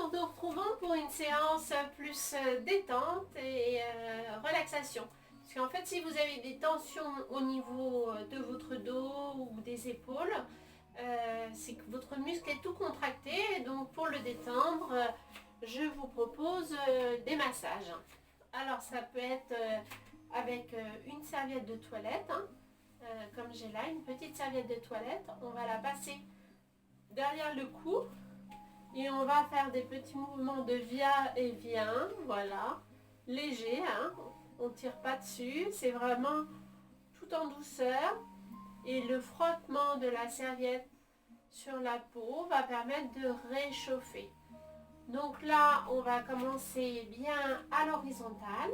nous nous retrouvons pour une séance plus détente et relaxation. Parce qu'en fait, si vous avez des tensions au niveau de votre dos ou des épaules, c'est que votre muscle est tout contracté. Donc pour le détendre, je vous propose des massages. Alors ça peut être avec une serviette de toilette, hein, comme j'ai là, une petite serviette de toilette. On va la passer derrière le cou. Et on va faire des petits mouvements de va-et-vient, voilà, léger, hein, on ne tire pas dessus, c'est vraiment tout en douceur. Et le frottement de la serviette sur la peau va permettre de réchauffer. Donc là, on va commencer bien à l'horizontale.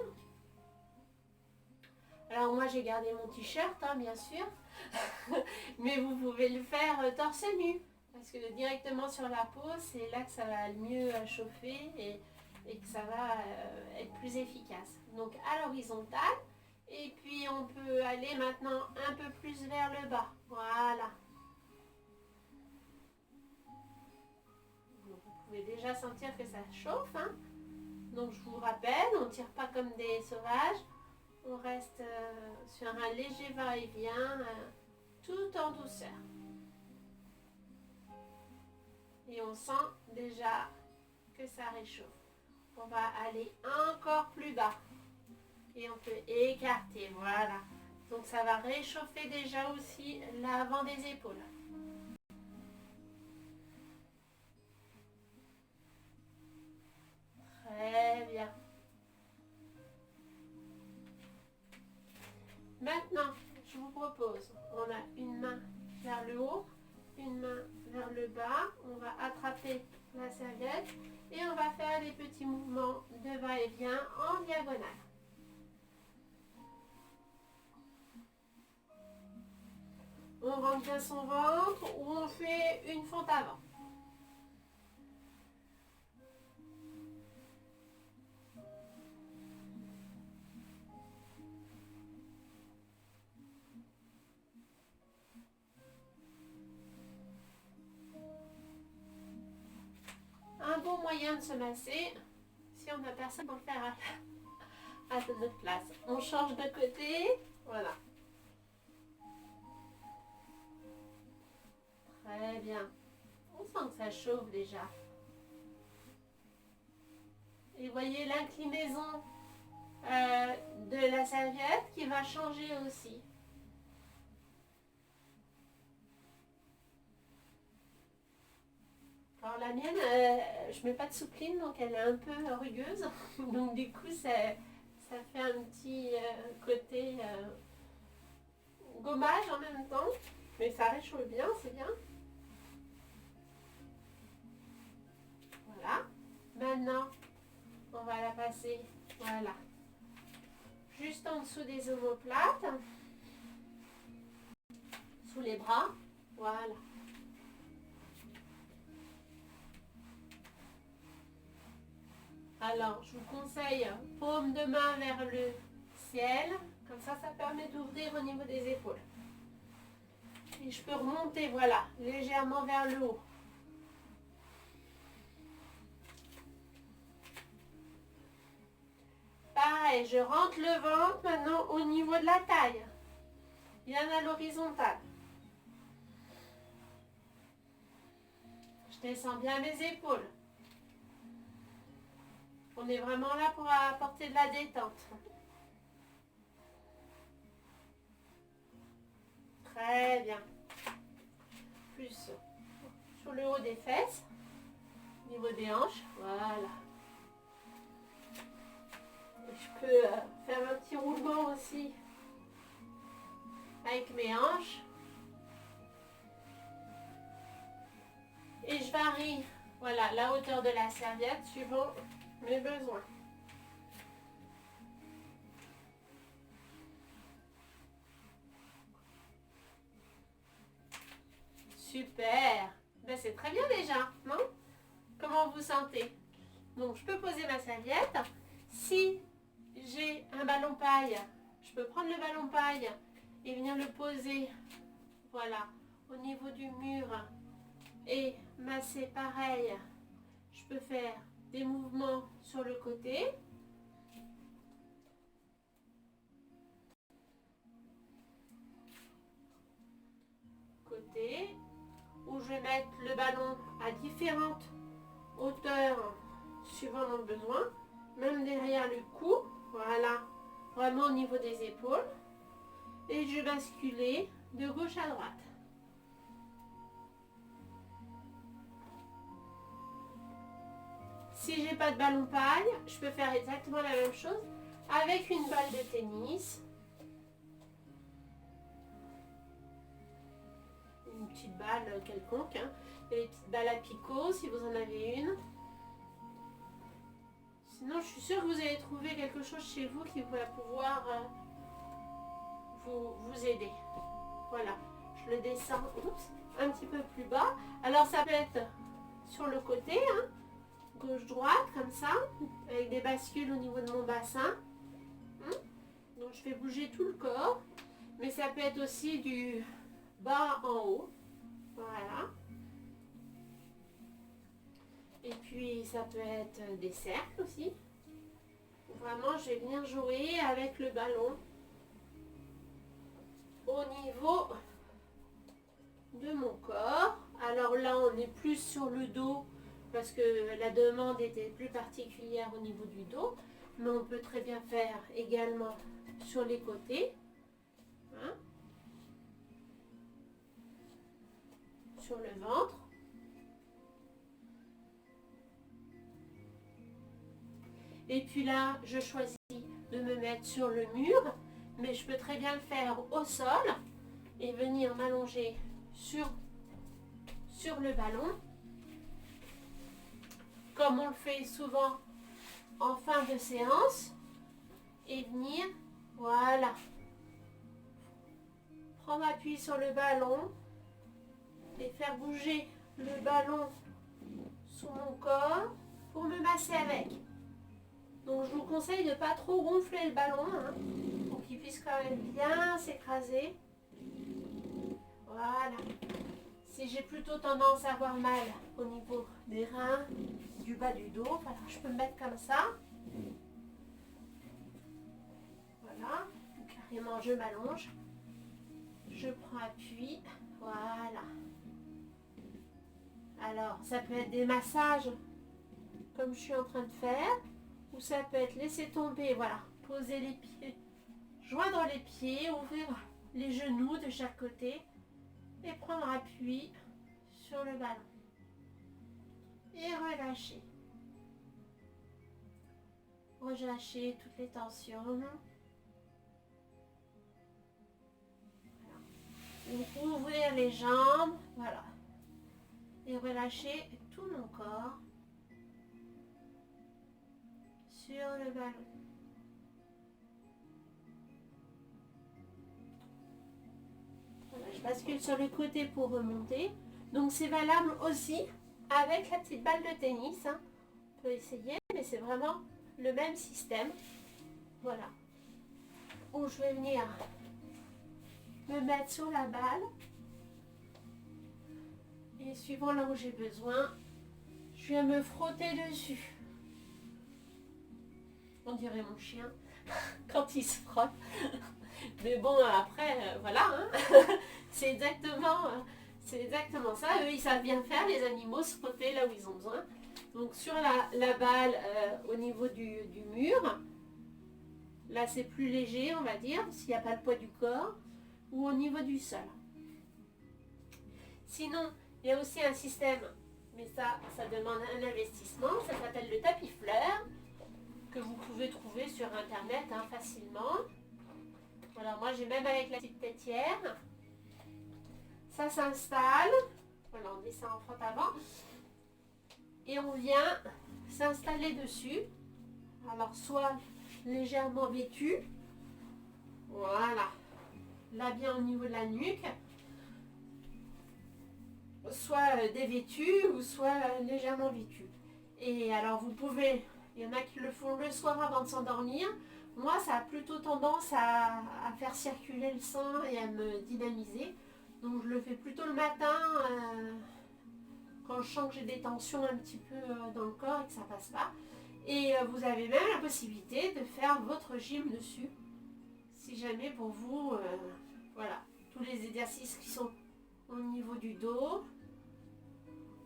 Alors moi, j'ai gardé mon t-shirt, hein, bien sûr, mais vous pouvez le faire torse nu. Parce que directement sur la peau, c'est là que ça va le mieux chauffer et que ça va être plus efficace. Donc à l'horizontale. Et puis on peut aller maintenant un peu plus vers le bas. Voilà. Donc, vous pouvez déjà sentir que ça chauffe, hein. Donc je vous rappelle, on ne tire pas comme des sauvages. On reste sur un léger va-et-vient tout en douceur. Et on sent déjà que ça réchauffe. On va aller encore plus bas. Et on peut écarter, voilà. Donc ça va réchauffer déjà aussi l'avant des épaules. Très bien. Maintenant, je vous propose, on a une main vers le haut, une main vers le bas. On va attraper la serviette et on va faire des petits mouvements de va-et-vient en diagonale. On rentre bien son ventre ou on fait une fente avant. Un bon moyen de se masser, si on n'a personne pour le faire à notre place. On change de côté, voilà. Très bien. On sent que ça chauffe déjà. Et voyez l'inclinaison de la serviette qui va changer aussi. Alors la mienne, je mets pas de soupline, donc elle est un peu rugueuse. Donc du coup, ça fait un petit côté gommage en même temps. Mais ça réchauffe bien, c'est bien. Voilà. Maintenant, on va la passer, voilà, juste en dessous des omoplates, sous les bras, voilà. Alors, je vous conseille paume de main vers le ciel, comme ça permet d'ouvrir au niveau des épaules. Et je peux remonter, voilà, légèrement vers le haut. Pareil, je rentre le ventre maintenant au niveau de la taille, bien à l'horizontale. Je descends bien mes épaules. On est vraiment là pour apporter de la détente. Très bien. Plus sur le haut des fesses, au niveau des hanches, voilà. Et je peux faire un petit roulement aussi avec mes hanches. Et je varie, voilà, la hauteur de la serviette suivant mes besoins. Super. Ben, c'est très bien déjà, non? Comment vous sentez? Donc, je peux poser ma serviette. Si j'ai un ballon paille, je peux prendre le ballon paille et venir le poser, voilà, au niveau du mur et masser pareil. Je peux faire des mouvements sur le côté. Où je vais mettre le ballon à différentes hauteurs suivant mon besoin, même derrière le cou, voilà, vraiment au niveau des épaules, et je vais basculer de gauche à droite. Si j'ai pas de ballon paille, je peux faire exactement la même chose avec une balle de tennis. Une petite balle quelconque, hein. Et les petites balles à picot si vous en avez une. Sinon, je suis sûre que vous allez trouver quelque chose chez vous qui va pouvoir vous aider. Voilà, je le descends un petit peu plus bas. Alors, ça peut être sur le côté, hein, gauche-droite, comme ça, avec des bascules au niveau de mon bassin. Donc, je fais bouger tout le corps. Mais ça peut être aussi du bas en haut. Voilà. Et puis ça peut être des cercles aussi. Vraiment, je vais venir jouer avec le ballon au niveau de mon corps. Alors là, on est plus sur le dos parce que la demande était plus particulière au niveau du dos. Mais on peut très bien faire également sur les côtés. Hein, sur le ventre. Et puis là, je choisis de me mettre sur le mur, mais je peux très bien le faire au sol et venir m'allonger sur le ballon, comme on le fait souvent en fin de séance, et venir, voilà, prendre appui sur le ballon et faire bouger le ballon sous mon corps pour me masser avec. Donc je vous conseille de ne pas trop gonfler le ballon, hein, pour qu'il puisse quand même bien s'écraser. Voilà. Si j'ai plutôt tendance à avoir mal au niveau des reins, du bas du dos, voilà, je peux me mettre comme ça. Voilà. Carrément, je m'allonge. Je prends appui. Voilà. Alors, ça peut être des massages comme je suis en train de faire. Ou ça peut être laisser tomber, voilà, poser les pieds, joindre les pieds, ouvrir les genoux de chaque côté et prendre appui sur le ballon. Et relâcher. Relâcher toutes les tensions. Voilà. Donc, ouvrir les jambes, voilà. Et relâcher tout mon corps sur le ballon. Voilà, je bascule sur le côté pour remonter. Donc c'est valable aussi avec la petite balle de tennis. Hein. On peut essayer, mais c'est vraiment le même système. Voilà. Où je vais venir me mettre sur la balle. Et suivant là où j'ai besoin, je viens me frotter dessus. On dirait mon chien quand il se frotte. Mais bon, après, voilà, hein. c'est exactement ça. Eux, ils savent bien faire, les animaux, se frotter là où ils ont besoin. Donc sur la balle, au niveau du mur, là c'est plus léger, on va dire, s'il n'y a pas le poids du corps, ou au niveau du sol. Sinon, il y a aussi un système, mais ça demande un investissement, ça s'appelle le tapis fleur, que vous pouvez trouver sur internet, hein, facilement. Voilà, moi j'ai même avec la petite têtière. Ça s'installe. Voilà, on descend en frotte avant. Et on vient s'installer dessus. Alors soit légèrement vêtu. Voilà. Là bien au niveau de la nuque. Soit dévêtu ou soit légèrement vêtu. Et alors vous pouvez... Il y en a qui le font le soir avant de s'endormir. Moi, ça a plutôt tendance à faire circuler le sang et à me dynamiser. Donc, je le fais plutôt le matin quand je sens que j'ai des tensions un petit peu dans le corps et que ça passe pas. Et vous avez même la possibilité de faire votre gym dessus. Si jamais pour vous, voilà, tous les exercices qui sont au niveau du dos,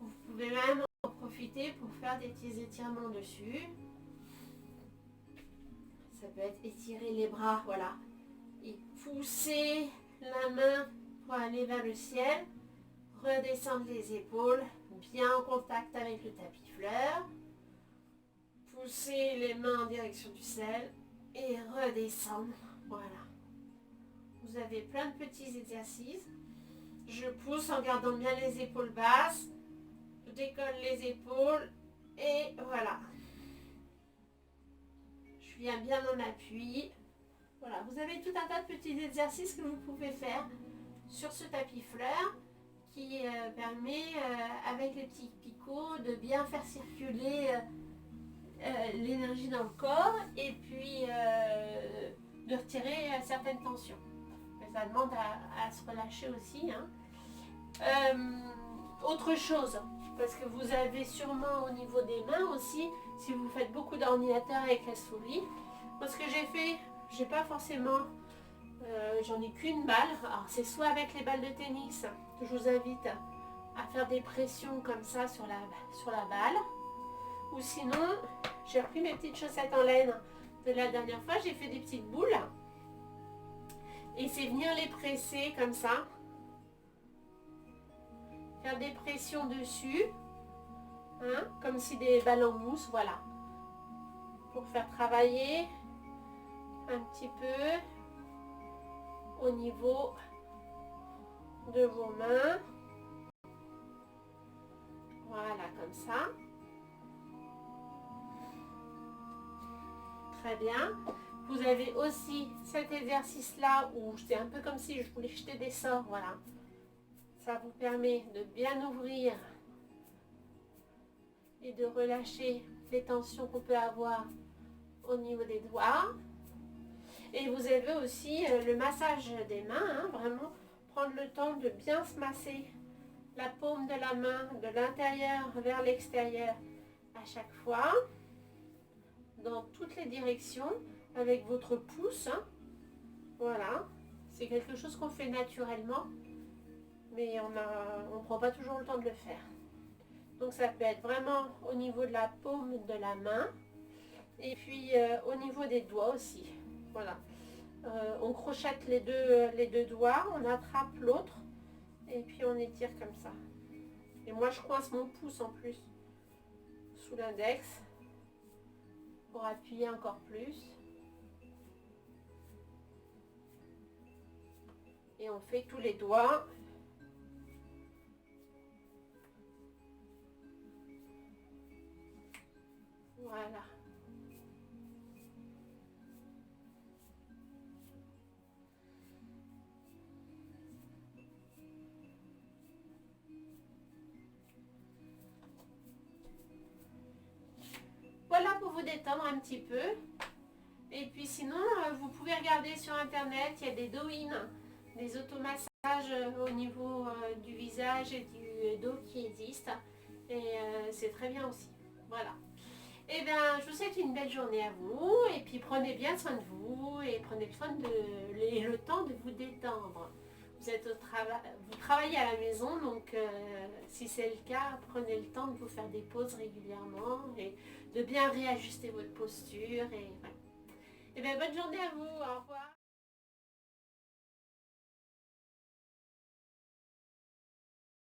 vous pouvez même en profiter pour faire des petits étirements dessus. Ça peut être étirer les bras, voilà, et pousser la main pour aller vers le ciel, redescendre les épaules, bien en contact avec le tapis fleur, pousser les mains en direction du ciel et redescendre, voilà. Vous avez plein de petits exercices. Je pousse en gardant bien les épaules basses, je décolle les épaules et voilà. Je viens bien en appui. Voilà, vous avez tout un tas de petits exercices que vous pouvez faire sur ce tapis fleur qui permet, avec les petits picots, de bien faire circuler l'énergie dans le corps et puis de retirer certaines tensions. Mais ça demande à se relâcher aussi. Hein. Autre chose, parce que vous avez sûrement au niveau des mains aussi, si vous faites beaucoup d'ordinateur avec la souris, moi ce que j'ai fait, j'ai pas forcément, j'en ai qu'une balle, alors c'est soit avec les balles de tennis, je vous invite à faire des pressions comme ça sur la balle, ou sinon j'ai repris mes petites chaussettes en laine de la dernière fois, j'ai fait des petites boules, et c'est venir les presser comme ça, faire des pressions dessus, hein, comme si des balles en mousse, voilà, pour faire travailler un petit peu au niveau de vos mains, voilà, comme ça, très bien. Vous avez aussi cet exercice là où c'est un peu comme si je voulais jeter des sorts, voilà, ça vous permet de bien ouvrir et de relâcher les tensions qu'on peut avoir au niveau des doigts. Et vous avez aussi le massage des mains, hein, vraiment prendre le temps de bien se masser la paume de la main de l'intérieur vers l'extérieur à chaque fois, dans toutes les directions, avec votre pouce. Hein. Voilà, c'est quelque chose qu'on fait naturellement, mais on ne prend pas toujours le temps de le faire. Donc ça peut être vraiment au niveau de la paume de la main, et puis au niveau des doigts aussi. Voilà. On crochette les deux doigts, on attrape l'autre et puis on étire comme ça. Et moi je coince mon pouce en plus sous l'index pour appuyer encore plus. Et on fait tous les doigts. Voilà. Voilà pour vous détendre un petit peu. Et puis sinon, vous pouvez regarder sur internet, il y a des Douyin, des automassages au niveau du visage et du dos qui existent. Et c'est très bien aussi. Voilà. Et bien, je vous souhaite une belle journée à vous. Et puis prenez bien soin de vous et prenez soin le temps de vous détendre. Vous êtes au travail, vous travaillez à la maison, donc si c'est le cas, prenez le temps de vous faire des pauses régulièrement et de bien réajuster votre posture. Et, voilà. Et bien, bonne journée à vous. Au revoir.